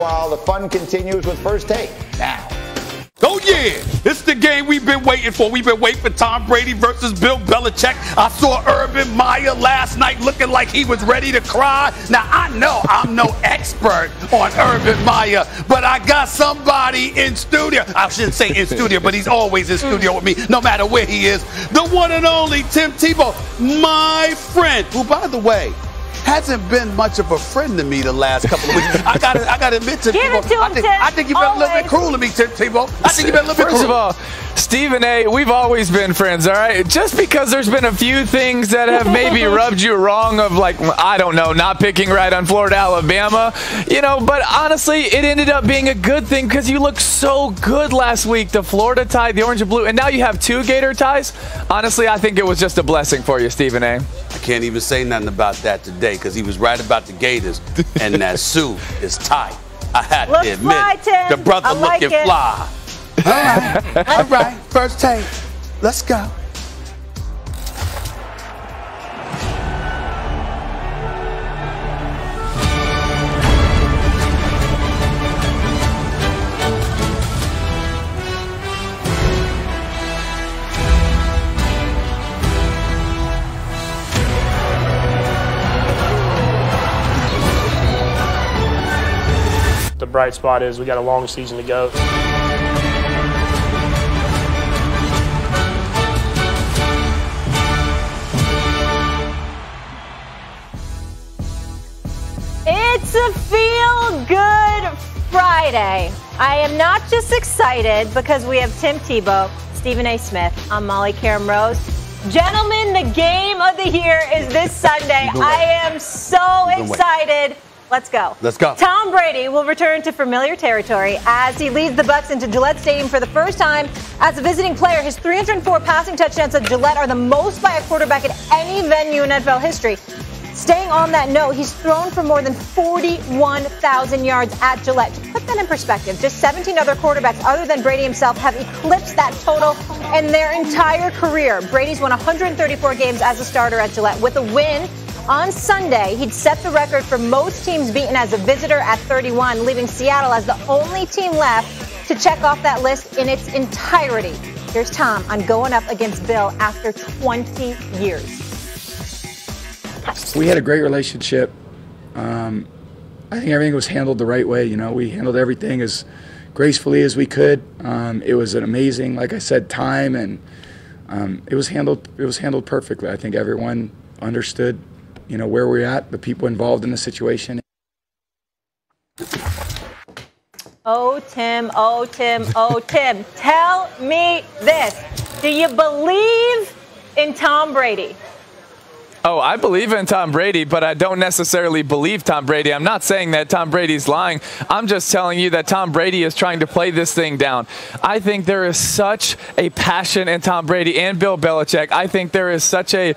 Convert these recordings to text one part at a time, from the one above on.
While the fun continues with First Take now. Oh, yeah, it's the game we've been waiting for. We've been waiting for Tom Brady versus Bill Belichick. I saw Urban Meyer last night looking like he was ready to cry. Now, I know I'm no expert on Urban Meyer, but I got somebody in studio. I shouldn't say in studio, but he's always in studio with me, no matter where he is. The one and only Tim Tebow, my friend, who, by the way, hasn't been much of a friend to me the last couple of weeks. I gotta admit, Tim Tebow, I think you've been a little bit cruel to me, Tim Tebow. I think you've been a little bit cruel. First of all, Stephen A., we've always been friends, all right? Just because there's been a few things that have maybe rubbed you wrong of, like, I don't know, not picking right on Florida, Alabama, but honestly, it ended up being a good thing because you looked so good last week. The Florida tie, the orange and blue, and now you have 2 Gator ties. Honestly, I think it was just a blessing for you, Stephen A. I can't even say nothing about that today because he was right about the Gators, and that suit is tight. I had to admit, fly, Tim. the brother looking fly. All right, First Take. Let's go. The bright spot is we got a long season to go. It's a feel-good Friday. I am not just excited because we have Tim Tebow, Stephen A. Smith, I'm Molly Karam Rose. Gentlemen, the game of the year is this Sunday. I am so excited. Let's go. Let's go. Tom Brady will return to familiar territory as he leads the Bucs into Gillette Stadium for the first time as a visiting player. His 304 passing touchdowns at Gillette are the most by a quarterback at any venue in NFL history. Staying on that note, he's thrown for more than 41,000 yards at Gillette. To put that in perspective, just 17 other quarterbacks other than Brady himself have eclipsed that total in their entire career. Brady's won 134 games as a starter at Gillette. With a win on Sunday, he'd set the record for most teams beaten as a visitor at 31, leaving Seattle as the only team left to check off that list in its entirety. Here's Tom on going up against Bill after 20 years. We had a great relationship. I think everything was handled the right way. We handled everything as gracefully as we could. It was an amazing, like I said, time, and it was handled perfectly. I think everyone understood where we're at, the people involved in the situation. Oh, Tim, oh, Tim, oh, Tim. Tell me this. Do you believe in Tom Brady? Oh, I believe in Tom Brady, but I don't necessarily believe Tom Brady. I'm not saying that Tom Brady's lying. I'm just telling you that Tom Brady is trying to play this thing down. I think there is such a passion in Tom Brady and Bill Belichick. I think there is such a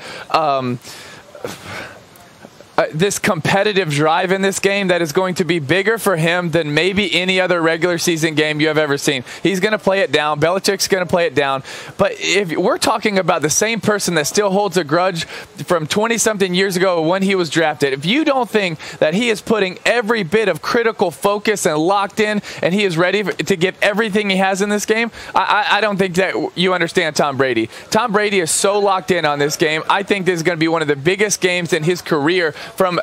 this competitive drive in this game that is going to be bigger for him than maybe any other regular season game you have ever seen. He's going to play it down. Belichick's going to play it down. But if we're talking about the same person that still holds a grudge from 20-something years ago when he was drafted, if you don't think that he is putting every bit of critical focus and locked in and he is ready to give everything he has in this game, I don't think that you understand Tom Brady. Tom Brady is so locked in on this game. I think this is going to be one of the biggest games in his career from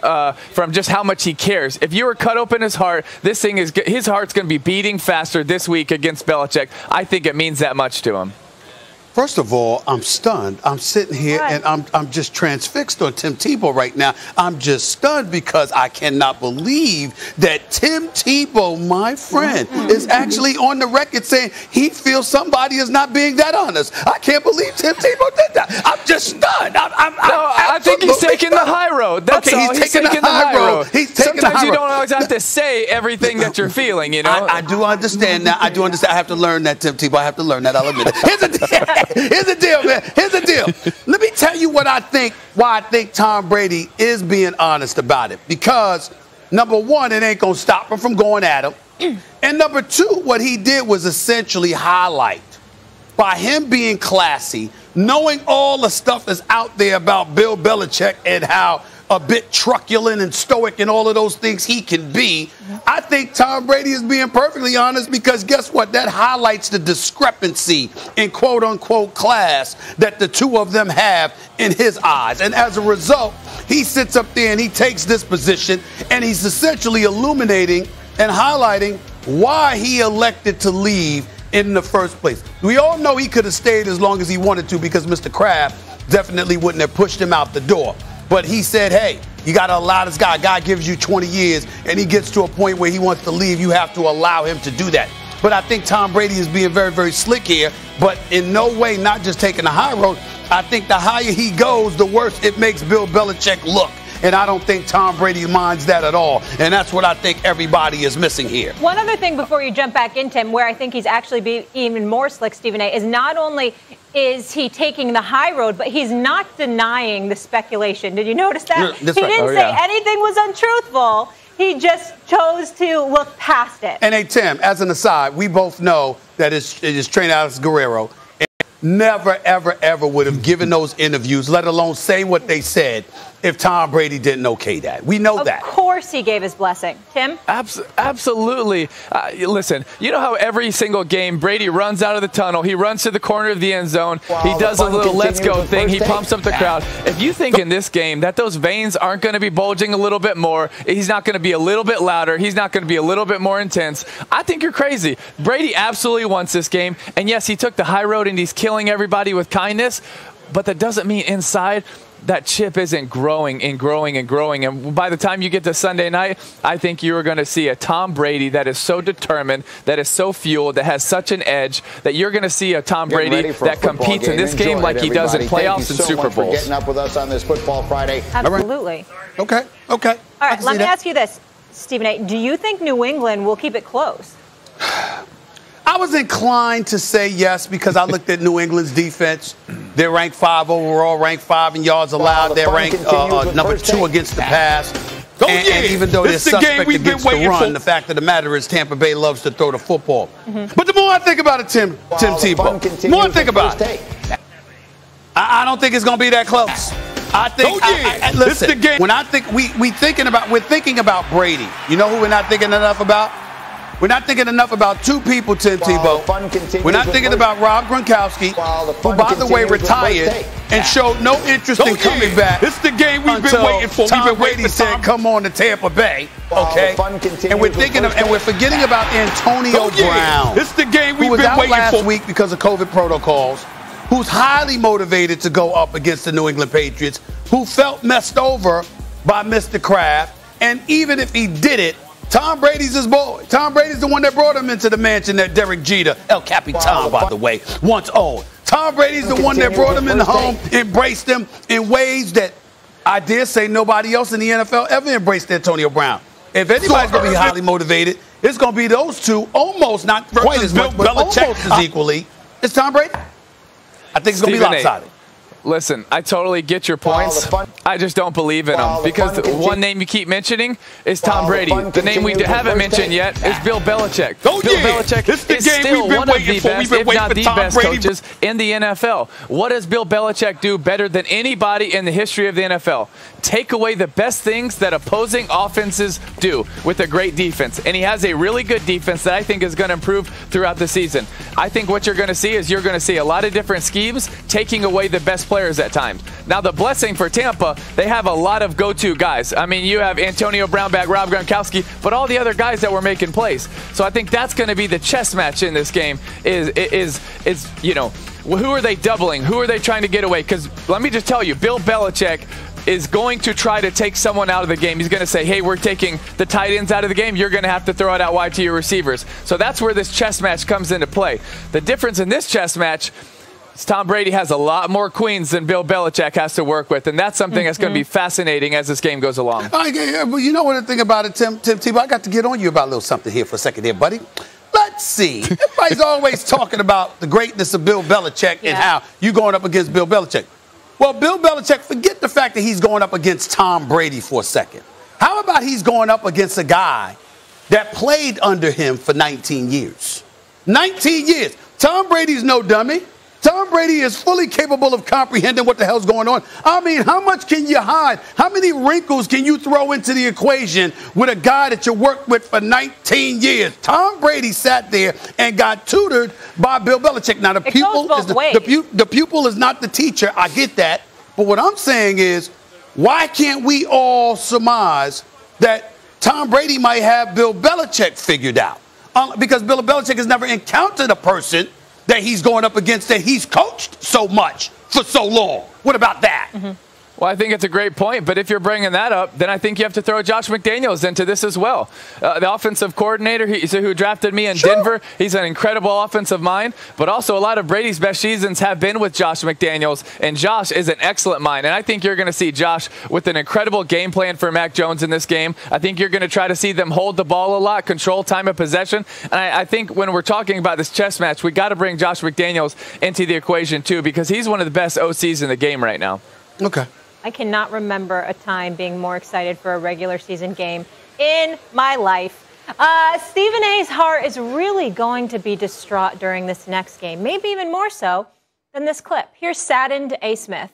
just how much he cares. If you were cut open his heart, his heart's going to be beating faster this week against Belichick. I think it means that much to him. First of all, I'm stunned. I'm sitting here and I'm just transfixed on Tim Tebow right now. I'm just stunned because I cannot believe that Tim Tebow, my friend, is actually on the record saying he feels somebody is not being that honest. I can't believe Tim Tebow did that. I'm just stunned. I think he's taking the high road. That's okay, all. He's taking the high road. Sometimes you don't always have to say everything that you're feeling, I do understand that. I do understand. I have to learn that, Tim Tebow. I have to learn that. I'll admit it. Here's the deal, man. Here's the deal. Let me tell you why I think Tom Brady is being honest about it. Because, number one, it ain't going to stop him from going at him. And number two, what he did was essentially highlight, by him being classy, knowing all the stuff that's out there about Bill Belichick and how a bit truculent and stoic and all of those things he can be. I think Tom Brady is being perfectly honest because guess what? That highlights the discrepancy in quote-unquote class that the two of them have in his eyes. And as a result, he sits up there and he takes this position and he's essentially illuminating and highlighting why he elected to leave in the first place. We all know he could have stayed as long as he wanted to because Mr. Kraft definitely wouldn't have pushed him out the door. But he said, hey, you got to allow this guy. God gives you 20 years, and he gets to a point where he wants to leave. You have to allow him to do that. But I think Tom Brady is being very, very slick here, but in no way not just taking the high road. I think the higher he goes, the worse it makes Bill Belichick look. And I don't think Tom Brady minds that at all. And that's what I think everybody is missing here. One other thing before you jump back into him, where I think he's actually being even more slick, Stephen A., is not only is he taking the high road, but he's not denying the speculation. Did you notice that? That's he right. didn't say anything was untruthful. He just chose to look past it. And hey, Tim, as an aside, we both know that it's trainer Alex Guerrero never, ever, ever would have given those interviews, let alone say what they said, if Tom Brady didn't okay that. We know that. Of course he gave his blessing. Tim? Absolutely. Listen, you know how every single game Brady runs out of the tunnel. He runs to the corner of the end zone. He does a little let's go thing. He pumps up the crowd. If you think in this game that those veins aren't going to be bulging a little bit more, he's not going to be a little bit louder, he's not going to be a little bit more intense, I think you're crazy. Brady absolutely wants this game. And yes, he took the high road and he's killing everybody with kindness, but that doesn't mean inside that chip isn't growing and growing and growing. And by the time you get to Sunday night, I think you are going to see a Tom Brady that is so determined, that is so fueled, that has such an edge, that you're going to see a Tom Brady that competes in this game like he does in playoffs and Super Bowls. Thank you so much for getting up with us on this Football Friday. Absolutely. Okay. All right, let me ask you this, Stephen A. Do you think New England will keep it close? I was inclined to say yes because I looked at New England's defense. They're ranked 5 overall, ranked 5 in yards allowed. They're ranked number 2 against the pass. And even though they're suspect against the run, the fact of the matter is Tampa Bay loves to throw the football. But the more I think about it, Tim Tebow, the more I think about it, I don't think it's going to be that close. I think, listen, when I think we're thinking about Brady. You know who we're not thinking enough about? We're not thinking enough about two people, Tim Tebow. We're not thinking about Rob Gronkowski, who, by the way, retired and showed no interest in coming back. This is the game we've been waiting for. Tom Brady said, "Come on to Tampa Bay." Okay, and we're forgetting about Antonio Brown. This is the game we've who was been out waiting last for. week because of COVID protocols. Who's highly motivated to go up against the New England Patriots? Who felt messed over by Mr. Kraft? And even if he did it, Tom Brady's his boy. Tom Brady's the one that brought him into the mansion that Derek Jeter, El Capitan, by the way, once owned. Tom Brady's the one that brought him in the home, embraced him in ways that I dare say nobody else in the NFL ever embraced Antonio Brown. If anybody's going to be highly motivated, it's going to be those two, almost not quite as much, but almost as equally. It's Tom Brady. I think it's going to be lopsided. Listen, I totally get your points. I just don't believe in them because the one name you keep mentioning is Tom Brady. The name we haven't mentioned yet is Bill Belichick. Bill Belichick is still one of the best, if not the best coaches in the NFL. What does Bill Belichick do better than anybody in the history of the NFL? Take away the best things that opposing offenses do with a great defense. And he has a really good defense that I think is going to improve throughout the season. I think what you're going to see is you're going to see a lot of different schemes taking away the best players at times. Now, the blessing for Tampa, they have a lot of go-to guys. I mean, you have Antonio Brown back, Rob Gronkowski, but all the other guys that were making plays. So I think that's going to be the chess match in this game is you know, who are they doubling? Who are they trying to get away? Because let me just tell you, Bill Belichick is going to try to take someone out of the game. He's going to say, hey, we're taking the tight ends out of the game. You're going to have to throw it out wide to your receivers. So that's where this chess match comes into play. The difference in this chess match is Tom Brady has a lot more queens than Bill Belichick has to work with, and that's something that's going to be fascinating as this game goes along. But you know what the thing about it, Tim Tebow, I got to get on you about a little something here for a second here, buddy. Let's see. Everybody's always talking about the greatness of Bill Belichick and how you going up against Bill Belichick. Well, Bill Belichick, forget the fact that he's going up against Tom Brady for a second. How about he's going up against a guy that played under him for 19 years? 19 years. Tom Brady's no dummy. Tom Brady is fully capable of comprehending what the hell's going on. I mean, how much can you hide? How many wrinkles can you throw into the equation with a guy that you worked with for 19 years? Tom Brady sat there and got tutored by Bill Belichick. Now, the pupil is not the teacher. I get that. But what I'm saying is, why can't we all surmise that Tom Brady might have Bill Belichick figured out? Because Bill Belichick has never encountered a person that he's going up against that he's coached so much for so long. What about that? Mm-hmm. Well, I think it's a great point, but if you're bringing that up, then I think you have to throw Josh McDaniels into this as well. The offensive coordinator who drafted me in Denver, he's an incredible offensive mind, but also a lot of Brady's best seasons have been with Josh McDaniels, and Josh is an excellent mind. And I think you're going to see Josh with an incredible game plan for Mac Jones in this game. I think you're going to try to see them hold the ball a lot, control time of possession. And I think when we're talking about this chess match, we got to bring Josh McDaniels into the equation too, because he's one of the best OCs in the game right now. Okay. I cannot remember a time being more excited for a regular season game in my life. Stephen A's heart is really going to be distraught during this next game, maybe even more so than this clip. Here's saddened A. Smith